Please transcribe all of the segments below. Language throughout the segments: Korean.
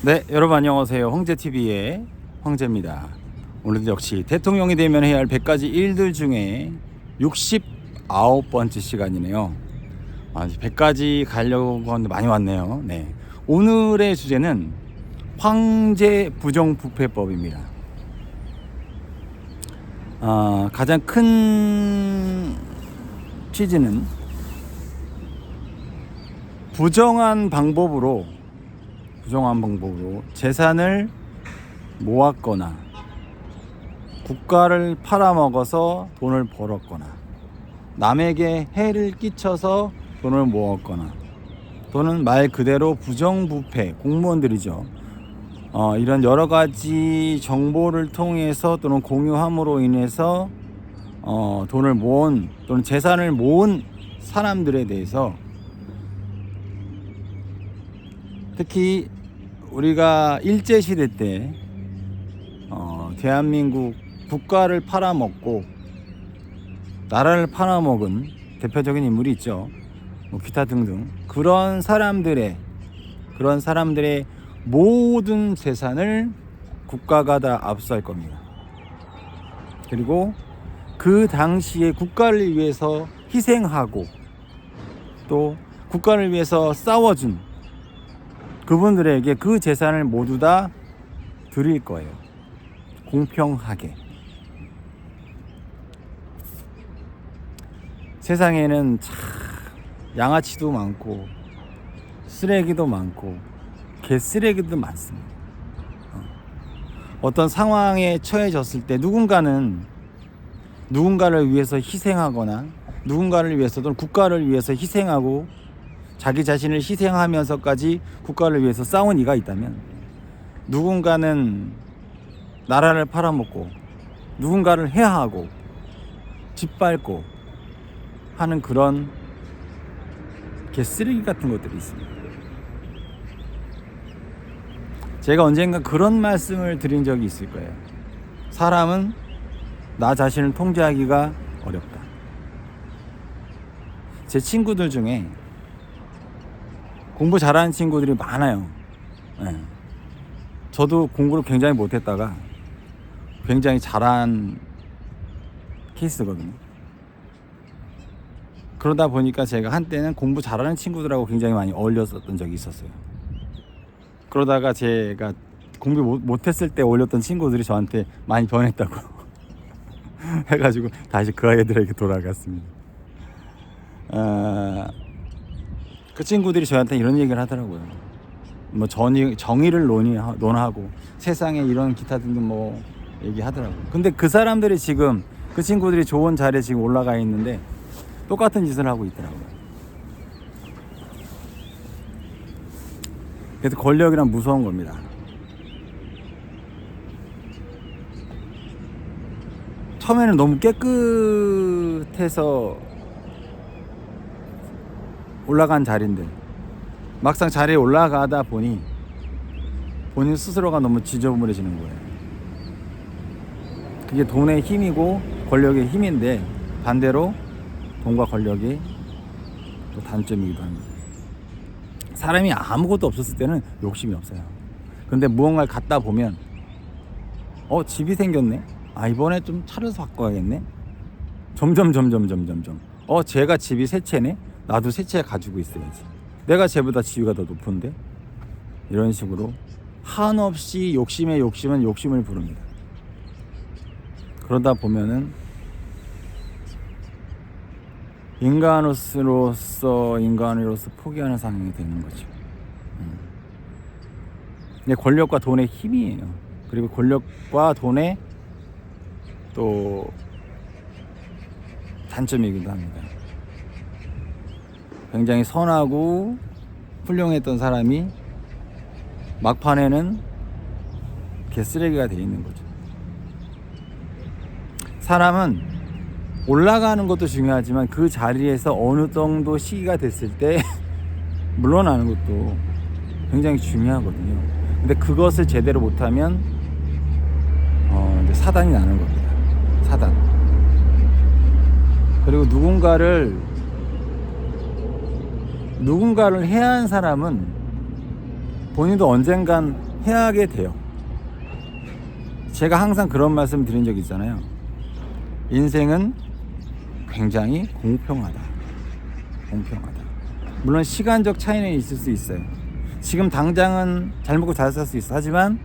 네, 여러분 안녕하세요. 황제TV의 황제입니다. 오늘도 역시 대통령이 되면 해야 할 100가지 일들 중에 69번째 시간이네요. 100가지 가려고 하는데 많이 왔네요. 네, 오늘의 주제는 황제 부정부패법입니다. 가장 큰 취지는 부정한 방법으로 재산을 모았거나 국가를 팔아먹어서 돈을 벌었거나 남에게 해를 끼쳐서 돈을 모았거나 또는 말 그대로 부정부패, 공무원들이죠. 이런 여러 가지 정보를 통해서 또는 공유함으로 인해서 돈을 모은 또는 재산을 모은 사람들에 대해서, 특히 우리가 일제시대 때 대한민국 국가를 팔아먹고 나라를 팔아먹은 대표적인 인물이 있죠. 기타 등등 그런 사람들의 모든 재산을 국가가 다 압수할 겁니다. 그리고 그 당시에 국가를 위해서 희생하고 또 국가를 위해서 싸워준 그분들에게 그 재산을 모두 다 드릴 거예요. 공평하게. 세상에는 참 양아치도 많고 쓰레기도 많고 개쓰레기도 많습니다. 어떤 상황에 처해졌을 때 누군가를 위해서 희생하거나 누군가를 위해서 또는 국가를 위해서 희생하고 자기 자신을 희생하면서까지 국가를 위해서 싸운 이가 있다면, 누군가는 나라를 팔아먹고 누군가를 해하고 짓밟고 하는 그런 개쓰레기 같은 것들이 있습니다. 제가 언젠가 그런 말씀을 드린 적이 있을 거예요. 사람은 나 자신을 통제하기가 어렵다. 제 친구들 중에 공부 잘하는 친구들이 많아요. 네. 저도 공부를 굉장히 못했다가 굉장히 잘한 케이스거든요. 그러다 보니까 제가 한때는 공부 잘하는 친구들하고 굉장히 많이 어울렸었던 적이 있었어요. 그러다가 제가 공부 못했을 때 어울렸던 친구들이 저한테 많이 변했다고 해가지고 다시 그 아이들에게 돌아갔습니다. 그 친구들이 저한테 이런 얘기를 하더라고요. 뭐 정의를 논하고 세상에 이런 기타 등등 뭐 얘기하더라고요. 근데 그 사람들이 지금 그 친구들이 좋은 자리에 지금 올라가 있는데 똑같은 짓을 하고 있더라고요. 그래서 권력이란 무서운 겁니다. 처음에는 너무 깨끗해서 올라간 자리인데 막상 자리에 올라가다 보니 본인 스스로가 너무 지저분해지는 거예요. 그게 돈의 힘이고 권력의 힘인데 반대로 돈과 권력이 또 단점이기도 합니다. 사람이 아무것도 없었을 때는 욕심이 없어요. 근데 무언가를 갖다 보면 집이 생겼네? 이번에 좀 차를 바꿔야겠네? 점점 제가 집이 세 채네? 나도 세 채 가지고 있어야지. 내가 쟤보다 지위가 더 높은데? 이런 식으로 한없이 욕심은 욕심을 부릅니다. 그러다 보면은 인간으로서 포기하는 상황이 되는 거죠. 근데 권력과 돈의 힘이에요. 그리고 권력과 돈의 또 단점이기도 합니다. 굉장히 선하고 훌륭했던 사람이 막판에는 개쓰레기가 되어 있는 거죠. 사람은 올라가는 것도 중요하지만 그 자리에서 어느 정도 시기가 됐을 때 물러나는 것도 굉장히 중요하거든요. 근데 그것을 제대로 못하면 사단이 나는 겁니다. 사단. 그리고 누군가를 해야 한 사람은 본인도 언젠간 해하게 돼요. 제가 항상 그런 말씀 드린 적 있잖아요. 인생은 굉장히 공평하다. 물론 시간적 차이는 있을 수 있어요. 지금 당장은 잘 먹고 잘 살 수 있어. 하지만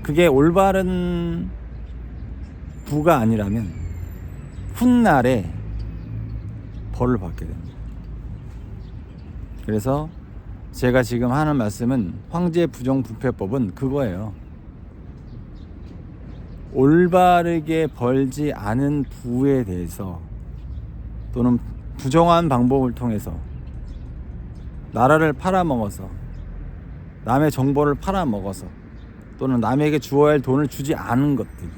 그게 올바른 부가 아니라면 훗날에 벌을 받게 됩니다. 그래서 제가 지금 하는 말씀은 황제 부정부패법은 그거예요. 올바르게 벌지 않은 부에 대해서 또는 부정한 방법을 통해서 나라를 팔아먹어서 남의 정보를 팔아먹어서 또는 남에게 주어야 할 돈을 주지 않은 것들,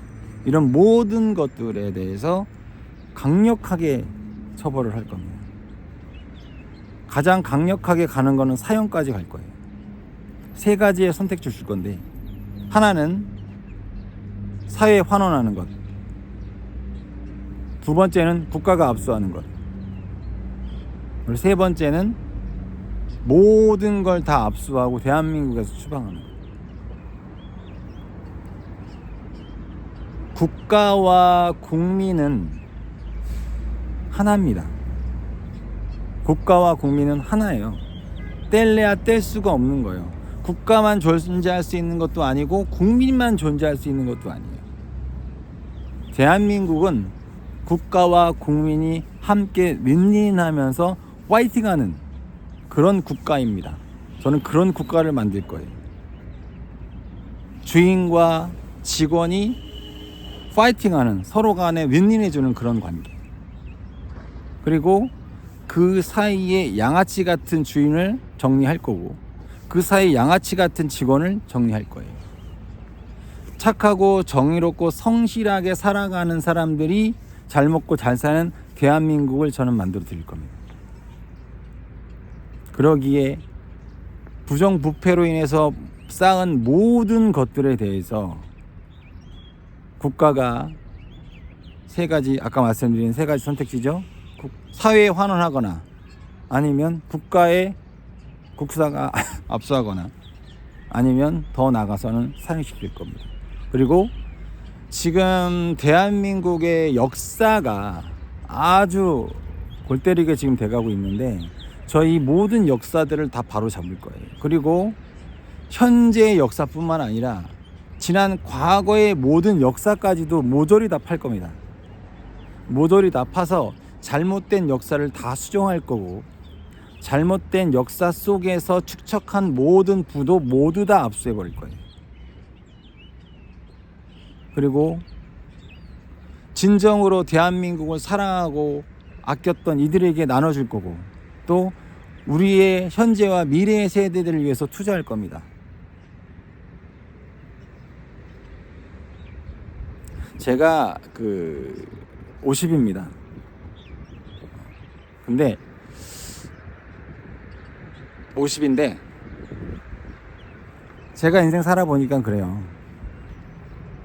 이런 모든 것들에 대해서 강력하게 처벌을 할 겁니다. 가장 강력하게 가는 거는 사형까지 갈 거예요. 세 가지의 선택지를 줄 건데, 하나는 사회에 환원하는 것, 두 번째는 국가가 압수하는 것, 그리고 세 번째는 모든 걸 다 압수하고 대한민국에서 추방하는 것. 국가와 국민은 하나입니다. 국가와 국민은 하나예요. 뗄래야 뗄 수가 없는 거예요. 국가만 존재할 수 있는 것도 아니고 국민만 존재할 수 있는 것도 아니에요. 대한민국은 국가와 국민이 함께 윈윈하면서 파이팅하는 그런 국가입니다. 저는 그런 국가를 만들 거예요. 주인과 직원이 파이팅하는, 서로 간에 윈윈해주는 그런 관계. 그리고 그 사이에 양아치 같은 주인을 정리할 거고, 그 사이 양아치 같은 직원을 정리할 거예요. 착하고 정의롭고 성실하게 살아가는 사람들이 잘 먹고 잘 사는 대한민국을 저는 만들어 드릴 겁니다. 그러기에 부정부패로 인해서 쌓은 모든 것들에 대해서 국가가 세 가지, 아까 말씀드린 세 가지 선택지죠. 사회에 환원하거나 아니면 국가가 압수하거나 아니면 더 나아가서는 사형시킬 겁니다. 그리고 지금 대한민국의 역사가 아주 골 때리게 지금 돼가고 있는데, 저희 모든 역사들을 다 바로잡을 거예요. 그리고 현재의 역사뿐만 아니라 지난 과거의 모든 역사까지도 모조리 다 팔 겁니다. 모조리 다 파서 잘못된 역사를 다 수정할 거고, 잘못된 역사 속에서 축적한 모든 부도 모두 다 압수해 버릴 거예요. 그리고 진정으로 대한민국을 사랑하고 아꼈던 이들에게 나눠줄 거고, 또 우리의 현재와 미래의 세대들을 위해서 투자할 겁니다. 제가 50입니다. 근데 50인데 제가 인생 살아보니까 그래요.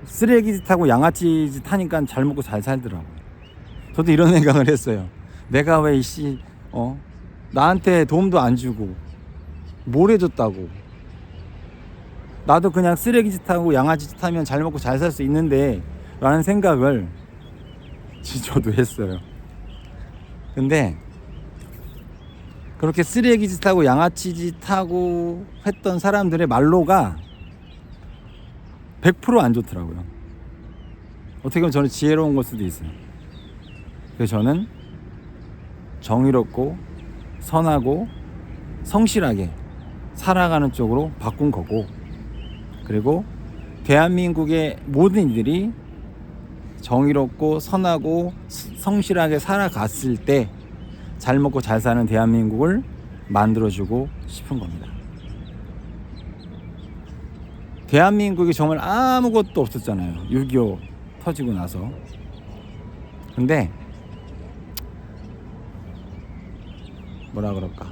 쓰레기 짓하고 양아치 짓 하니까 잘 먹고 잘 살더라고. 저도 이런 생각을 했어요. 내가 왜 나한테 도움도 안 주고 뭘 해줬다고. 나도 그냥 쓰레기 짓하고 양아치 짓 하면 잘 먹고 잘 살 수 있는데 라는 생각을 저도 했어요. 근데 그렇게 쓰레기 짓하고 양아치 짓하고 했던 사람들의 말로가 100% 안 좋더라고요. 어떻게 보면 저는 지혜로운 걸 수도 있어요. 그래서 저는 정의롭고 선하고 성실하게 살아가는 쪽으로 바꾼 거고, 그리고 대한민국의 모든 이들이 정의롭고 선하고 성실하게 살아갔을 때 잘 먹고 잘 사는 대한민국을 만들어주고 싶은 겁니다. 대한민국이 정말 아무것도 없었잖아요. 6.25 터지고 나서. 근데 뭐라 그럴까,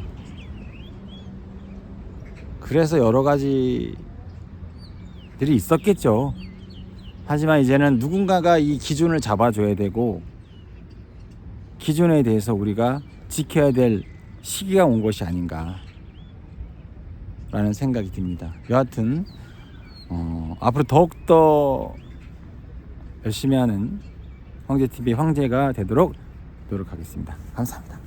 그래서 여러 가지들이 있었겠죠. 하지만 이제는 누군가가 이 기준을 잡아줘야 되고, 기준에 대해서 우리가 지켜야 될 시기가 온 것이 아닌가 라는 생각이 듭니다. 여하튼 앞으로 더욱더 열심히 하는 황제TV 황제가 되도록 노력하겠습니다. 감사합니다.